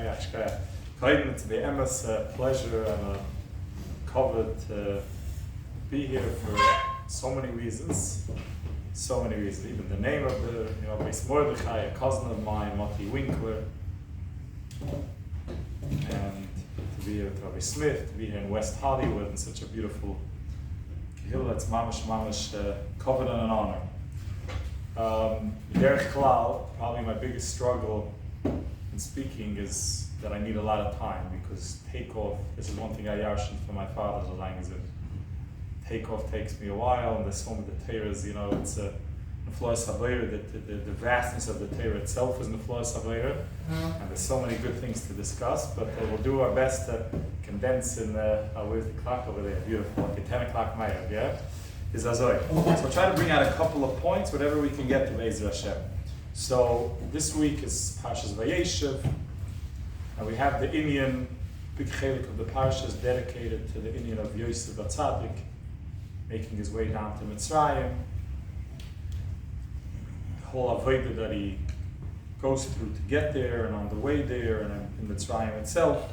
It's the Emma's pleasure and a covet to be here for so many reasons. So many reasons. Even the name of the, Beis Mordechai, a cousin of mine, Moti Winkler, and to be here with Rabbi Smith, to be here in West Hollywood in such a beautiful hill. That's mamash covet and an honor. Derech Klal, probably my biggest struggle in speaking is that I need a lot of time, because takeoff, this is one thing I yarshin for my father's language. Takeoff takes me a while, and there's so many Torahs, it's a Nefloa Saveira, the vastness of the Torah itself is Nefloa Saveira, and there's so many good things to discuss, but we'll do our best to condense in, where's the clock over there? Beautiful, okay, 10 o'clock Maya, yeah? Is Azoy. So we'll try to bring out a couple of points, whatever we can get to Be'ezer Hashem. So this week is Parsha's Vayeshev, and we have the Inyan, big chelik of the Parsha is dedicated to the Inyan of Vayeshev Tzaddik, making his way down to Mitzrayim, the whole avodah that he goes through to get there, and on the way there, and in Mitzrayim itself.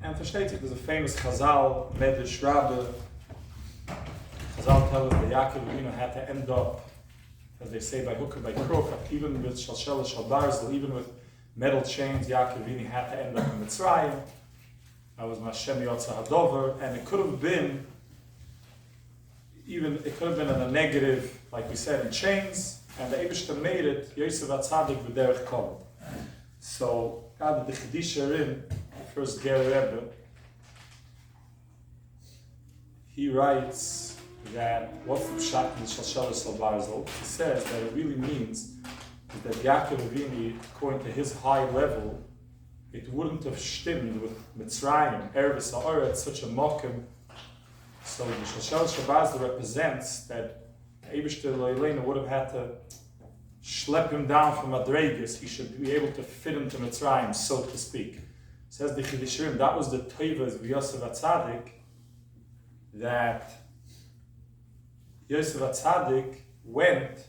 And Tashtetik, there's a famous Chazal, Medrash Rabbi. Chazal tells us that Yaakov Avinu had to end up, as they say, by hook or by crook, even with Shalshel Shal Barzel, even with metal chains, Yaakov Avinu had to end up in Mitzrayim. That was Mashem Yotza Hadover, and it could have been in a negative, like we said, in chains, and the Eibishter made it, Yosef HaTzadik B'derech Kol. So, God, the Chedisha first Ger Rebbe, he writes that what's the pshat in Shalshel Shal Barzel? He says that it really means that Yaakov Avinu, according to his high level, it wouldn't have stimmed with Mitzrayim, Eretz Ha'aretz, such a mokim. So the Shalshel Shal Barzel represents that Eibishter Leil would have had to schlep him down from Madregas. He should be able to fit into Mitzrayim, so to speak. Says the Chiddushim, that was the Toivas of Yosef HaTzadik, that Yosef HaTzadik went,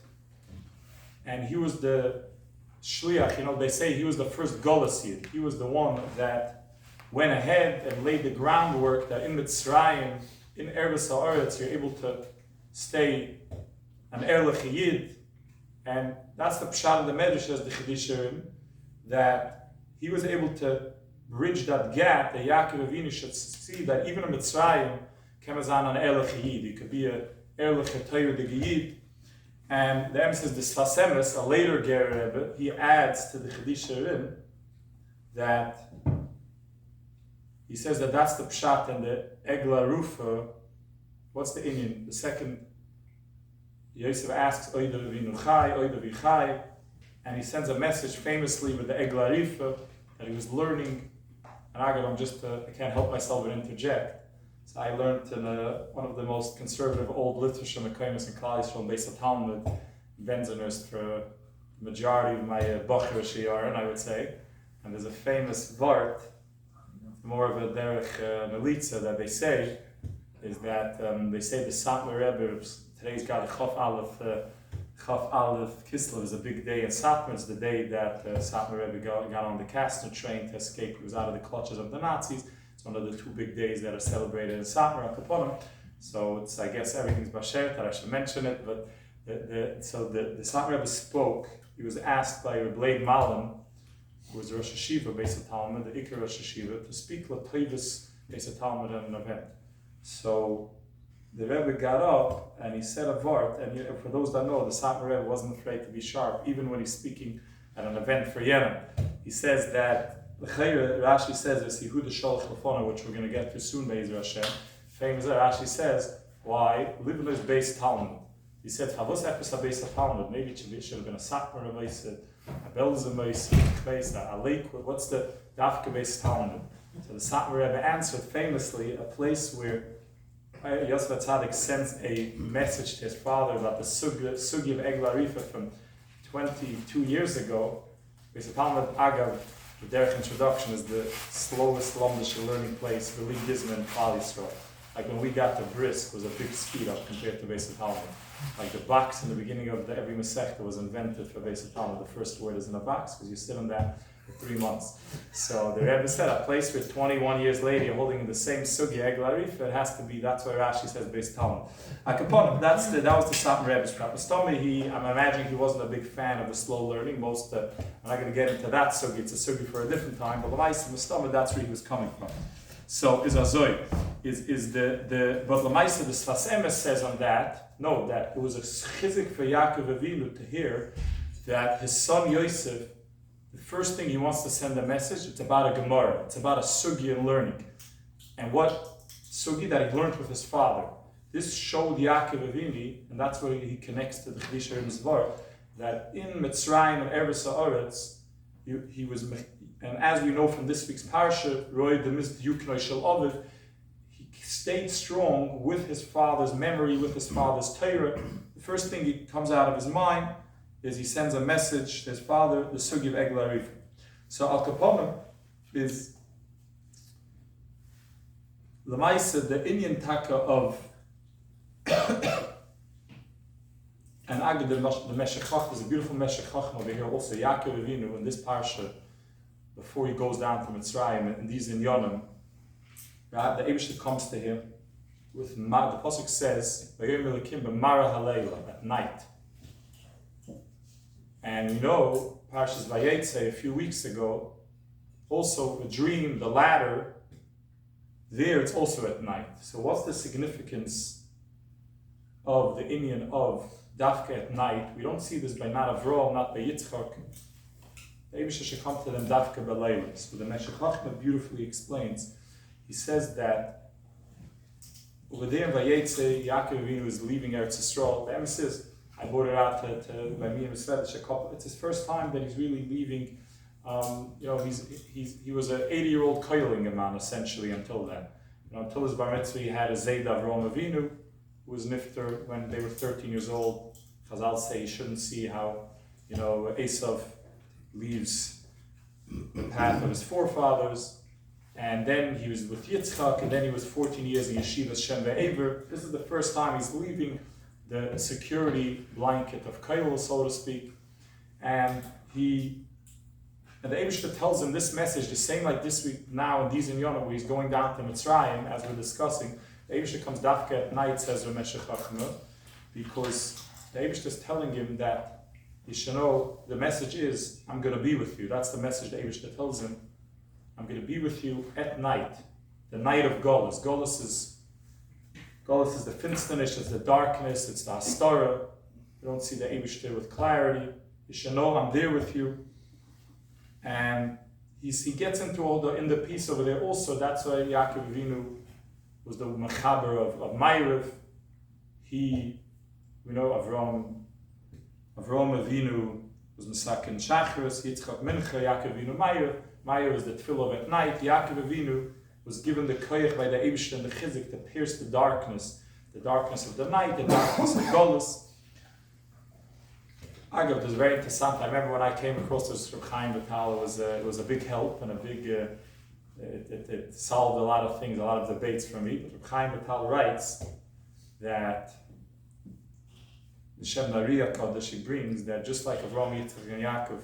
and he was the Shliach, they say he was the first Golus Yid. He was the one that went ahead and laid the groundwork that in Mitzrayim, in Eretz Ha'aretz, you're able to stay an Erlich Yid, and that's the Pshat of the Medrash, as the Chiddushim, that he was able to bridge that gap, that Yaakov Avinu should see that even in Mitzrayim, Kemazan an Erlich Yid, he could be a Erlich Torah de Yid. And the emphasis, the Sfas Emes, a later Ger Rebbe, he adds to the Chedisha that he says that that's the Pshat and the Egla Rufa. What's the Inyan? The second, Yosef asks, Oida V'inu Chai, Oida V'chai, and he sends a message famously with the Egla Rufa that he was learning. And I can't help myself but interject. So I learned in one of the most conservative old literature mekaymis and Klal from Beis Talmud, Benzeners for the majority of my Bocher Shiyarin, I would say. And there's a famous Vart, more of a derech Melitza, that they say, is that they say the Satmar Rebbe, today's got a Chaf Aleph Kislev is a big day in Satmar. It's the day that Satmar Rebbe got on the Kastner train to escape. He was out of the clutches of the Nazis. It's one of the two big days that are celebrated in Satmar Akaponim. So it's, I guess, everything's Basher, that I should mention it. But the Satmar Rebbe spoke. He was asked by Leil Malam, who was the Rosh Hashiva Beis Talmud, the Iker Rosh Hashiva, to speak L'Toivus Beis Talmud at an event. So the Rebbe got up and he said a vart, and for those that know, the Satmar Rebbe wasn't afraid to be sharp, even when he's speaking at an event for Yemen. He says that, Rashi says this, Yehuda Sholach Lefona, which we're going to get to soon, Be'ezer Hashem. Famous Rashi says, why? Livin is Beis Talmud. He said, Havos Epis HaBeis Talmud, maybe it should have been a Satmar Rebbe, a Belzer Rebbe, a Lakewood, what's the Dafka Beis Talmud? So the Satmar Rebbe answered famously, a place where Yosef HaTzadik sends a message to his father about the Sugi of Egla Rifa from 22 years ago. Beis Talmud Agav, the Derech introduction, is the slowest Lomdish learning place for Leil Gizman and Klal Yisrael. like when we got to Brisk, was a big speed up compared to Vayeshev Talmud. Like the box in the beginning of every Masechta was invented for Vayeshev Talmud. The first word is in a box because you sit on that for 3 months. So the Rebbe said, a place where 21 years later you're holding the same sugi Egel Arif, it has to be, that's why Rashi says Vayeshev Talmud. That was the Satan Rebbe's trap. Stomi, I'm imagining he wasn't a big fan of the slow learning. I'm not going to get into that sugi, it's a sugi for a different time, but Stomi, that's where he was coming from. So is Azoy, but Lamaisa, the Sfas Emes says on that, no, that it was a chizik for Yaakov Avinu to hear that his son Yosef, the first thing he wants to send a message, it's about a Gemara, it's about a sugi and learning. And what sugi that he learned with his father. This showed Yaakov Avinu, and that's where he connects to the Chedisha and Zvar, that in Mitzrayim and Eretz Haaretz, he was, and as we know from this week's Parsha, Roy the Yuknoi Shel Ovid, he stayed strong with his father's memory, with his father's Torah. The first thing that comes out of his mind is he sends a message to his father, the Sugi of Egel Arif. So Al Kaponim is Lamaisa, the Inyan Taka of and Agad the Meshech Chacham, there's a beautiful Meshech Chacham over here also, Yaakov Avinu in this Parsha, before he goes down to Mitzrayim, and these in Yonim, the Eibishter comes to him with, the Pasuk says, at night. And we know, Parshas Vayetze a few weeks ago, also a dream, the ladder, there it's also at night. So what's the significance of the Inyan of Dafka at night? We don't see this by not Avraham, not by Yitzchak. The Eibishter should come to them Dafka b'Leil. So the Meshech Chachma beautifully explains. He says that over there in Vayetze, Yaakov Avinu is leaving Eretz Yisrael. The Emes says, I brought it out to by me and Svetish a couple. It's his first time that he's really leaving. He was an 80-year-old koiling man essentially until then. Until his bar mitzvah, he had a Zayd Avraham Avinu, who was nifter when they were 13 years old. Chazal say you shouldn't see how Esav leaves the path of his forefathers. And then he was with Yitzchak, and then he was 14 years in Yeshiva Shem Ve'ever. This is the first time he's leaving the security blanket of Kail, so to speak. And the Eibishter tells him this message, the same like this week now in Dizin Yonah, where he's going down to Mitzrayim, as we're discussing. The Eibishter comes Dafka at night, says Rameshech Chachma, because the Eibishter is telling him that you should know, the message is, I'm going to be with you. That's the message the Eibishter tells him. I'm going to be with you at night, the night of Golus. Golus is the finsternis, it's the darkness, it's the Hastara. You don't see the Eibishter with clarity. You should know I'm there with you. And he gets into in the piece over there also. That's why Yaakov Avinu was the Mechaber of Ma'ariv. Avraham Avinu was Mesakin Shachris, Yitzchak Mincha, Yaakov Avinu Ma'ariv. Ma'ariv is the tefillah at night. Yaakov Avinu was given the koyach by the Eibishter and the chizik to pierce the darkness of the night, the darkness of Golus. Agav, it was very interesting. I remember when I came across this Reb Chaim Vital, it was a big help and a big, it solved a lot of things, a lot of debates for me. But Reb Chaim Vital writes that the Shem Nariya Kodesh, he brings that just like Avraham, Yitzchak, and Yaakov,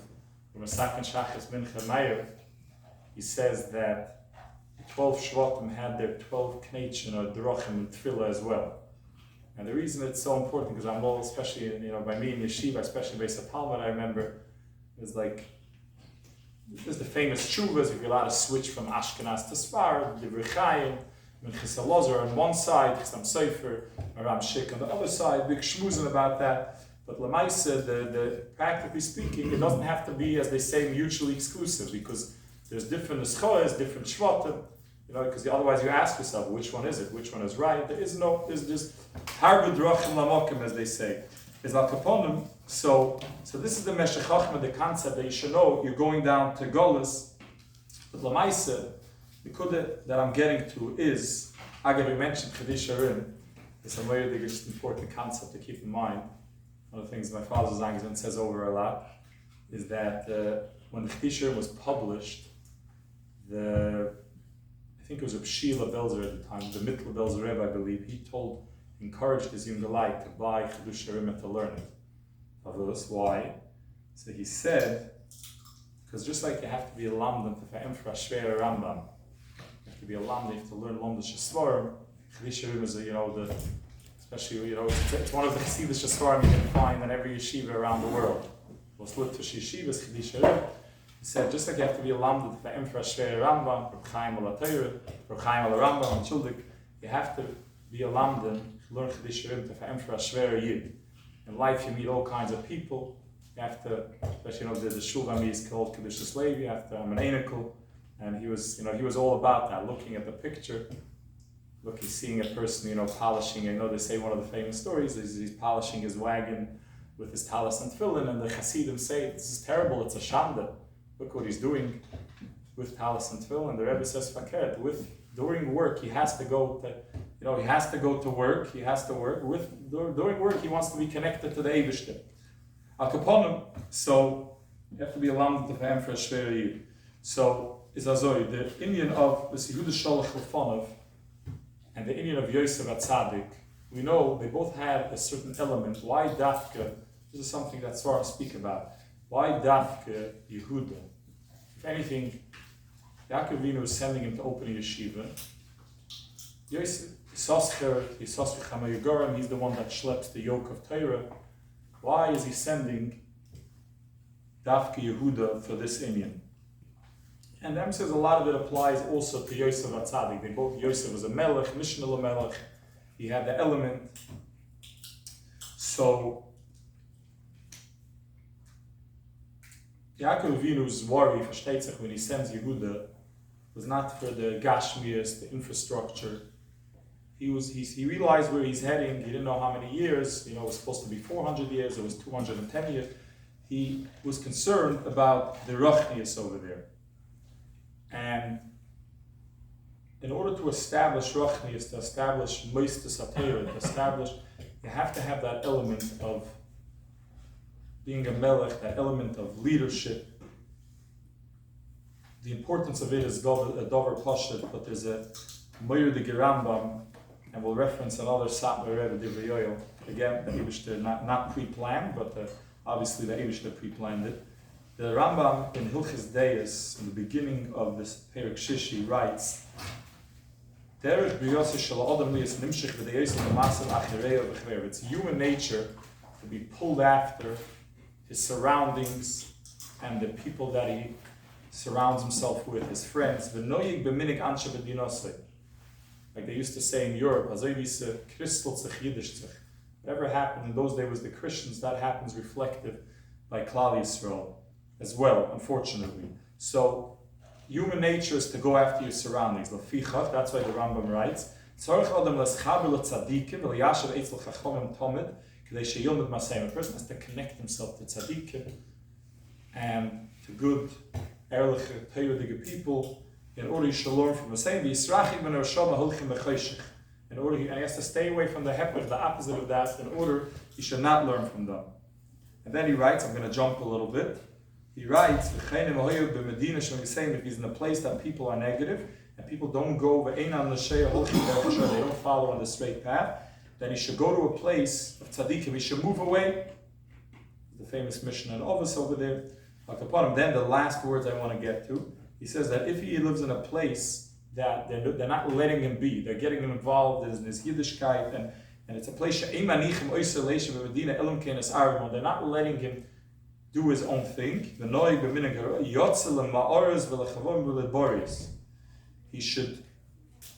from a second Shachas Mincha Ma'ariv, he says that the 12 Shvatim had their 12 Kneitchen or Drochim and Tefillah as well. And the reason it's so important, because I'm all, especially by me in Yeshiva, especially based on Talmud, I remember, is like, there's the famous Shuvas, if you're allowed to switch from Ashkenaz to Sfar, Divrei Chaim, Minchas Elazar on one side, Chesam Sofer, Aram Shik on the other side, big shmuzin about that. But Lamaisa, the practically speaking, it doesn't have to be, as they say, mutually exclusive, because there's different Eschoas, different Shvatim, because otherwise you ask yourself, which one is it? Which one is right? There's just Harbe Drachim Lamokim, as they say. Is Al Kaponim. So this is the Meshech Chachma, the concept that you should know, you're going down to Golus. But Lamaisa, the Kudah that I'm getting to is, Agav, we mentioned Chedisha Rim. It's a very just important concept to keep in mind. One of the things my father's Zangzin says over a lot is that when the Chedisha Rim was published, I think it was a Pshila Belzer at the time, the Mittel Belzer Rebbe, I believe, he encouraged his young light to buy Chidush Harim and to learn it. Why? So he said, because just like you have to be a lamdan to fa'em for a shver Rambam, you have to be a lamdan, you have to learn lamdan shesvarim. Chidush Harim is, especially, it's one of the Chassidus shesvarim you can find in every yeshiva around the world. Most Litvish yeshivas, Chidush Harim. He said, just like you have to be a lamdan to fa'em for a shver Rambam, for Chaim al Torah, for Chaim al Rambam, and Chuldik, you have to be a lamdan, learn Chidush Harim to fa'em for a shver Yid. In life, you meet all kinds of people. You have to, especially the shul Rami is called Kedushas Leil. You have to I'm an anical, and he was all about that. Looking at the picture, seeing a person, polishing. They say one of the famous stories is he's polishing his wagon with his talis and tefillin, and the Hasidim say, "This is terrible. It's a shanda. Look what he's doing with talis and tefillin." And the Rebbe says, "Fakert, during work, he has to go to." He has to go to work. He has to work during work. He wants to be connected to the Eibishter. Al Kaponim. So you have to be a lamd of him for a shver yid. So is azoi the Indian of the Yehuda Sholach Lefonov and the Indian of Vayeshev Atzadik. We know they both had a certain element. Why Dafka? This is something that Svarim speak about. Why Dafka Yehuda? If anything, Yaakov Avinu is sending him to open a yeshiva. Yosef. He's the one that schleps the yoke of Torah. Why is he sending Dafka Yehuda for this Indian? And Em says a lot of it applies also to Yosef Atzadik. Yosef was a melech, Mishnah melech. He had the element. So Yaakov Avinu's worry for Shteitzach when he sends Yehuda was not for the Gashmias, the infrastructure. He realized where he's heading. He didn't know how many years. It was supposed to be 400 years. It was 210 years. He was concerned about the Ruchnius over there. And in order to establish Ruchnius, to establish Moistus HaTorah, you have to have that element of being a melech, that element of leadership. The importance of it is a Dover Pashat, but there's a Meir de Gerambam, and we'll reference another Satmar Rebbe Divrei Yoel. Again, the Eibishter not pre-planned, but obviously the Eibishter pre-planned it. The Rambam in Hilchis Deis, in the beginning of this Perek Shishi, writes, it's human nature to be pulled after his surroundings and the people that he surrounds himself with, his friends. Like they used to say in Europe, whatever happened in those days was the Christians, that happens reflective by Klal Yisrael as well, unfortunately. So human nature is to go after your surroundings. That's why the Rambam writes, a person has to connect himself to tzaddikim and to good, ehrliche, teirudige people, in order he shall learn from the same. In order he has to stay away from the heper, the opposite of that, in order he should not learn from them. And then he writes, I'm going to jump a little bit. He writes, if he's in a place that people are negative, and people don't go, they don't follow on the straight path, then he should go to a place of tzaddikim, he should move away. The famous Mishnah and Ovis over there. Then the last words I want to get to, he says that if he lives in a place that they're not letting him be, they're getting him involved in his Yiddishkeit, and it's a place, they're not letting him do his own thing. He should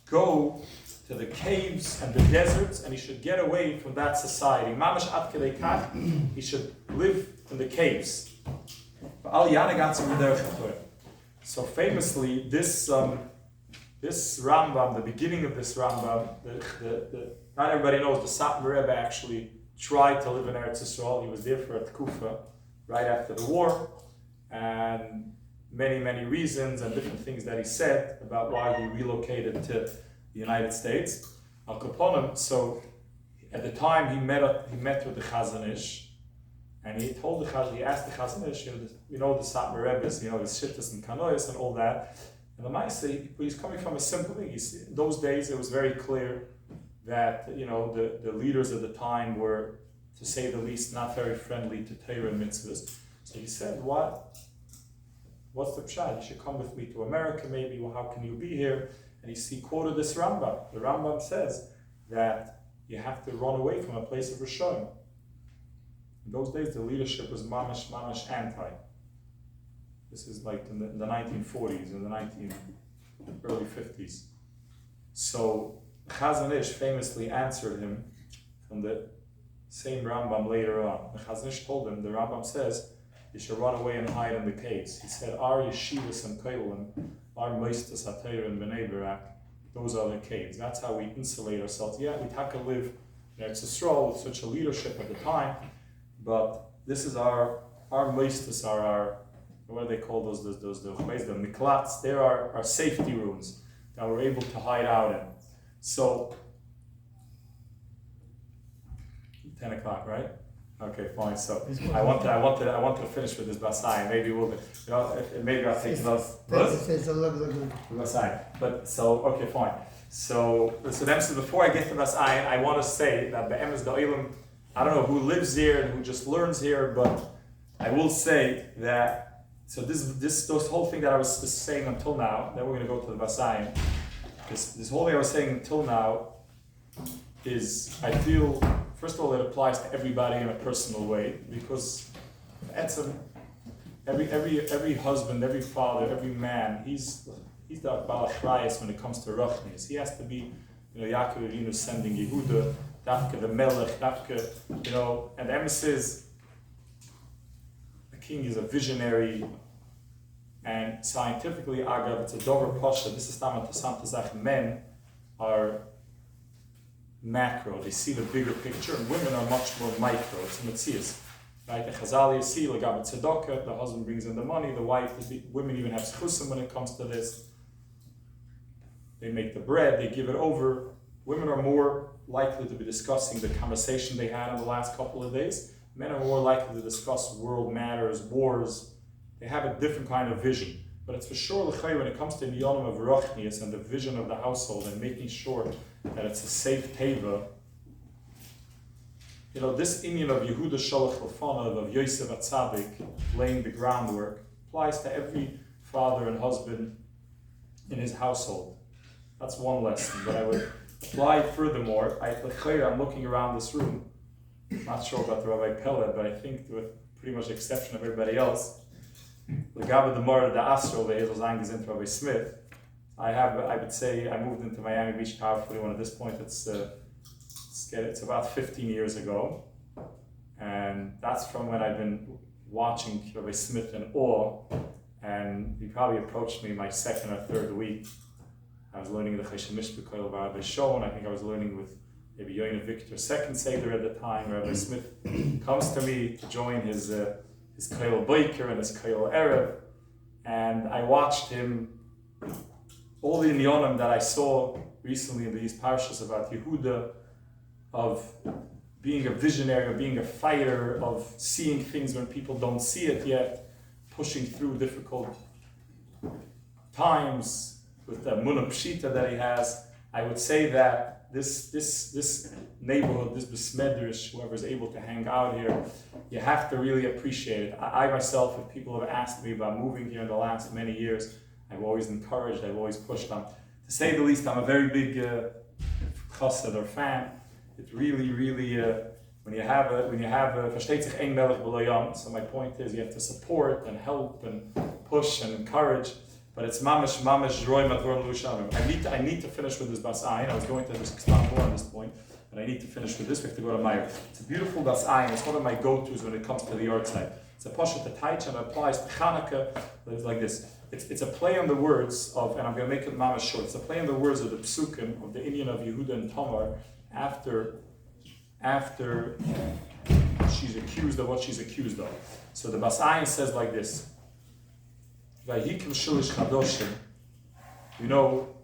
go to the caves and the deserts, and he should get away from that society. He should live in the caves. So famously, this Rambam, the beginning of this Rambam, not everybody knows, the Satmar Rebbe actually tried to live in Eretz Yisrael. He was there for a tkufa right after the war, and many reasons and different things that he said about why he relocated to the United States. Al Kaponim, so at the time he met with the Chazon Ish, and he asked the Chazon Ish, the Satmar Rebbe's, his shittas and kanois and all that, And the Maaseh, but he's coming from a simple thing. In those days, it was very clear that the leaders of the time were, to say the least, not very friendly to Torah and mitzvahs. So he said, what's the pshat? You should come with me to America maybe. Well, how can you be here? And he quoted this Rambam. The Rambam says that you have to run away from a place of Rishon. In those days, the leadership was mamash anti. This is like in the 1940s, in the early 50s. So Chazon Ish famously answered him from the same Rambam later on. The Chazon Ish told him, the Rambam says, you should run away and hide in the caves. He said, our yeshivas and koilim, our moistas hatayr and b'nei barak, those are the caves. That's how we insulate ourselves. Yeah, we have to live in Eretz Yisrael with such a leadership at the time, but this is our moistas, our what do they call those the miklats? They're our safety rooms that we're able to hide out in. So 10 o'clock, right? Okay, fine. So I want to finish with this Basai. Maybe maybe I'll take those. Basai. But so okay, fine. So before I get to Basai, I want to say that the Emes Da'ilim, I don't know who lives here and who just learns here, but I will say that. So this whole thing that I was just saying until now, then we're going to go to the Basai. This whole thing I was saying until now is, I feel, first of all, it applies to everybody in a personal way, because every husband, every father, every man, he's the Baal Achrayus when it comes to Rachnis. He has to be, Yaakov Avinu sending Yehuda, Dafka the Melech, Dafka, and the emphasis. King is a visionary, and scientifically, Agav, it's a dover Parsha. This is Tamat Santazach. Men are macro; they see the bigger picture, and women are much more micro. It's a metzias, right? The Chazal see Lagav Tzedakah. The husband brings in the money. The wife, women even have schusim when it comes to this. They make the bread. They give it over. Women are more likely to be discussing the conversation they had in the last couple of days. Men are more likely to discuss world matters, wars. They have a different kind of vision. But it's for sure, when it comes to Niyonim of Rachnias and the vision of the household and making sure that it's a safe teva, this inyan of Yehuda Sholach Lefanav, of Yosef Atzadik, laying the groundwork, applies to every father and husband in his household. That's one lesson. But I would apply furthermore. I'm looking around this room. I'm not sure about the Rabbi Pella, but I think with pretty much the exception of everybody else, the Gabba the Mara, the Astro, the Hazel Zang Rabbi Smith, I would say I moved into Miami Beach, California. At this point, it's about 15 years ago. And that's from when I've been watching Rabbi Smith in awe. And he probably approached me my second or third week. I was learning the Chesed Mishpah about Rabbi Shon. I think I was learning with maybe Yoina Victor, second Seder at the time. Rabbi Smith comes to me to join his Koil Boiker and his Koil Erev, and I watched him, all the Inyonim that I saw recently in these Parshas about Yehuda, of being a visionary, of being a fighter, of seeing things when people don't see it yet, pushing through difficult times with the Munah Pshita that he has. I would say that this neighborhood, this besmedrish, whoever's able to hang out here, you have to really appreciate it. I myself, if people have asked me about moving here in the last many years, I've always encouraged, I've always pushed them. To say the least, I'm a very big chassid or fan. It really, when you have versteht sich ein Melech b'lo yam. So my point is, you have to support and help and push and encourage. But it's mamish roy matron lushamim. I need to finish with this basayin. I was going to expand more on this point, but I need to finish with this. We have to go to Meir. It's a beautiful basayin. It's one of my go-tos when it comes to the art side. It's a pasha to taich and it applies to Chanukah. It's like this. It's a play on the words of, and I'm going to make it mamish short. It's a play on the words of the psukim of the inyan of Yehuda and Tamar after she's accused of what she's accused of. So the basayin says like this. Vayikim Shulish Chadoshim,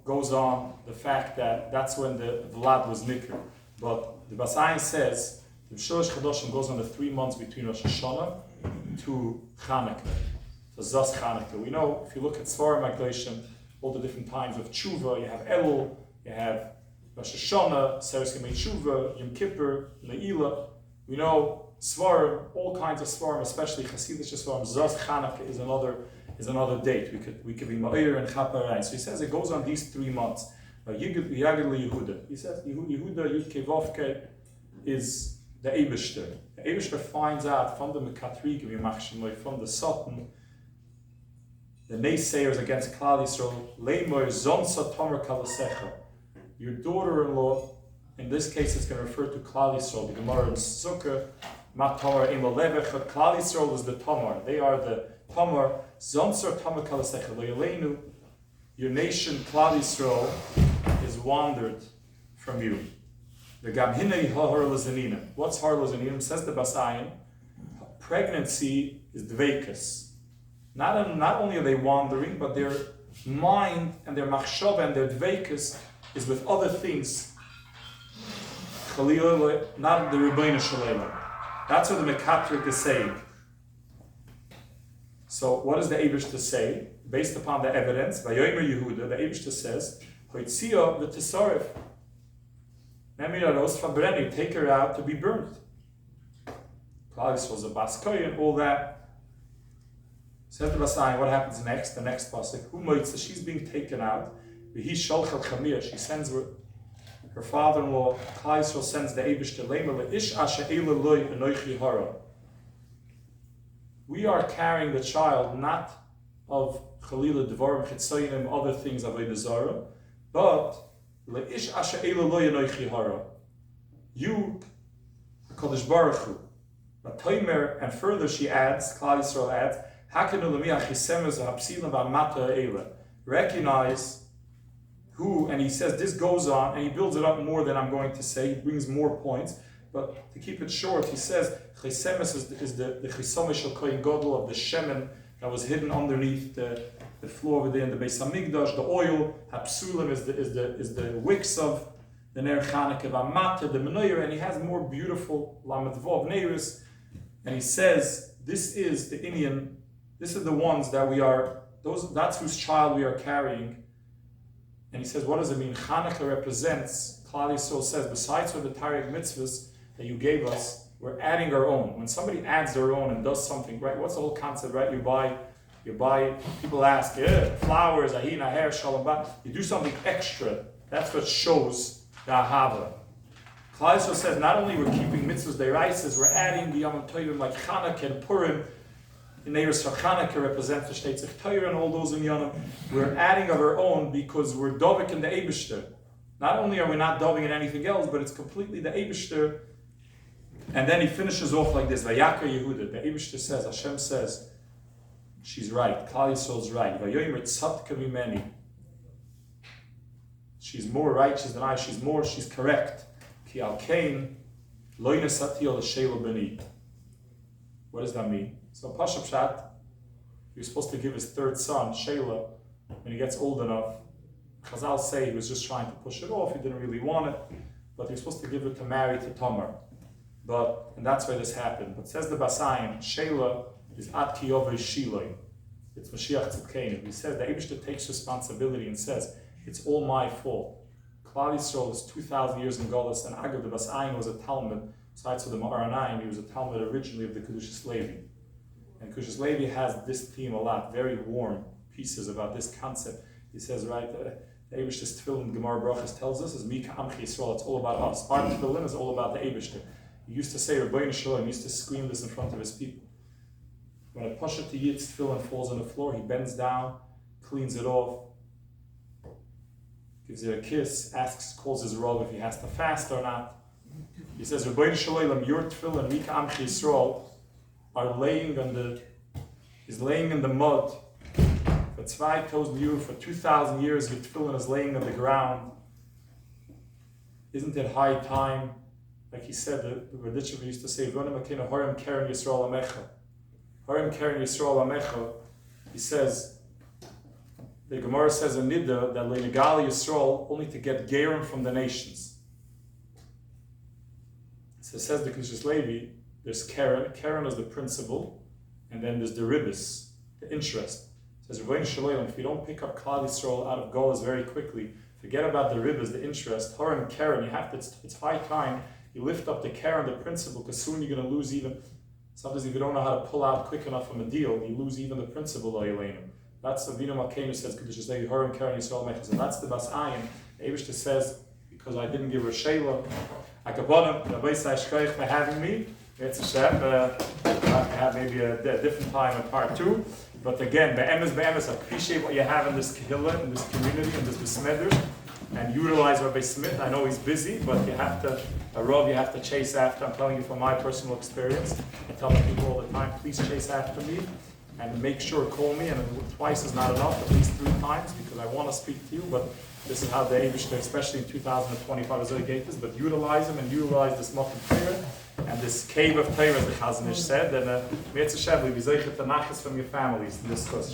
goes on the fact that that's when the Vlad was Nikr. But the Basayin says, the Shulish Chadoshim goes on the 3 months between Rosh Hashanah to Chanukah, to Zos Chanukah. We know, if you look at Svarim Magdoshim, all the different times of tshuva. You have Elul, you have Rosh Hashanah, Seres Yemei Tshuva, Yom Kippur, Leila. We know Svarim, all kinds of Svarim, especially Hasidic Svarim. Zos Chanukah is another date. We could be Ma'ir and Chaparai. So he says it goes on these 3 months. Yagid Yehuda. He says Yehuda Yud Kevovke is the Eibishter. The Eibishter finds out from the Mekatrigim, from the Satan, the naysayers against Klal Yisrael, Leimoy Zonsa Tomer Kalasecha. Your daughter-in-law, in this case it's going to refer to Klal Yisrael, the Gemara in Sukkah, Mat Tomer Imalevecha, Klal Yisrael is the Tomer. They are the Tomer, Zonsa Tomer Kalasecha. Leilenu, your nation, Klal Yisrael, is wandered from you. The Gabhinei Har Lazanina. What's Har Lazanina? Says the Basayim, pregnancy is Dveikus. Not only are they wandering, but their mind and their machshava and their Dveikus is with other things. Chalil, not the Rebbeinu Shalom. That's what the Mekatrik is saying. So what does the Eibush to say? Based upon the evidence, Vayomer Yehuda, the Eibush says, Hoitzia v'tisarif. Nemiraros fabrenim, take her out to be burnt. Klal Yisrael was a baskoy and all that. Says the Basayim, what happens next? The next pasuk. Who moitza? She's being taken out. V'hi sholchel chamir. She sends her father-in-law. Klal Yisrael sends the Eibush to Leil le'ish asher eila loy enoichi hara. We are carrying the child not of Chalila Devarim Chitzayinim, other things of Avodah Zarah, but Leish Asher Eila Lo Yanoichi Hara. You, Kadosh Baruch Hu. Batoimer, and further she adds, Klal Yisrael adds, Hakenu Lemi Achisemes Hapsilim V'Amata Eila. Recognize who, and he says this goes on, and he builds it up more than I'm going to say. He brings more points, but to keep it short, he says Chisemes is the Chisomesh Shel Kohen Gadol of the Shemen that was hidden underneath the floor within the Beis Hamikdash. The oil, Hapsulim is the wicks of the Ner Chanukah, V'Amata, the Menorah, and he has more beautiful Lamed Vov Neiros, and he says this is the Indian. This is the ones that we are. That's whose child we are carrying. And he says, what does it mean? Chanukah represents. Klal Yisrael says, besides for the Tariq mitzvahs that you gave us, we're adding our own. When somebody adds their own and does something, right? What's the whole concept, right? You buy. People ask, flowers, ahina, hair, shalom ba. You do something extra. That's what shows the ahava. Klal Yisrael says, not only we're keeping mitzvahs deiraises, we're adding the Yom Tovim like Chanukah and Purim. In Neiros Chanukah represents the Shteitz of Torah and all those in Yonam. We're adding of our own because we're dovik in the Eibishter. Not only are we not doving in anything else, but it's completely the Eibishter. And then he finishes off like this: Vayakar Yehuda. The Eibishter says, Hashem says, she's right. Klal Yisrael's right. Vayomer tzadka mimeni. She's more righteous than I. She's correct. Ki al kain lo ynesati al shelo beni. What does that mean? So Pasha Pshat, he was supposed to give his third son, Sheila, when he gets old enough. Chazal say he was just trying to push it off, he didn't really want it, but he was supposed to give it to marry to Tamar. And that's why this happened. But says the Basayim, Sheila is At Kiyovei Shiloi. It's Mashiach Tzidkeinu. He says the Eibishter takes responsibility and says, it's all my fault. Klal Yisrael is 2,000 years in Golis, and Agav the Basayim was a Talmud, besides for the Ma'aranayim, he was a Talmud originally of the Kedushas Levi. And Kedushas Levi has this theme a lot, very warm pieces about this concept. He says, right, the Eibishter's Tefillin, Gemara Brachas tells us, is Mika Amchi Yisrael, it's all about us. Our Tefillin is all about the Eibishter. He used to say, Rabbi Shalom, he used to scream this in front of his people. When a Pasha Tiyit's Tefillin falls on the floor, he bends down, cleans it off, gives it a kiss, calls his Rav if he has to fast or not. He says, Rabbi Shalom, your Tefillin, Mika Amchi Yisrael, are laying in the mud for 2,000 years, for 2,000 years, your tefillin is laying on the ground. Isn't it high time? Like he said, the Vayeshev used to say, Harim Keren Yisrael Amecha. Harim Keren Yisrael Amecha. He says, the Gemara says in Nida that Le'negal Yisrael only to get Gerim from the nations. So it says the Kedushas Levi, there's Keren. Keren is the principal, and then there's the ribis, the interest. So says, Rabbi Shalom, if you don't pick up Klal Yisrael out of Golas very quickly, forget about the ribbas, the interest, Horan Karen, it's high time you lift up the Karen, the principle, because soon you're going to lose even, sometimes if you don't know how to pull out quick enough from a deal, you lose even the principle, that's the Vino Malkeinu says, Horan Karen Yisrael Mechaz, and that's the Bas Ayin. Eibishter says, because I didn't give her Shayla, I could Rabbi Shkoich for having me. It's a Shem. I'll have maybe a different time in part 2. But again, be'emes, appreciate what you have in this kehillah, in this community, in this besmeder, and utilize Rabbi Smith. I know he's busy, but you have to, a Rav, you have to chase after. I'm telling you from my personal experience. I tell the people all the time, please chase after me, and make sure, call me, and twice is not enough, at least 3 times, because I want to speak to you, but this is how the Eibishter, especially in 2025, is really this, but utilize them and utilize this Mokum Torah and this cave of Torah, as the Chazon Ish said, and Mitzvah Shem, we be zeicher to nachas from your families in this course.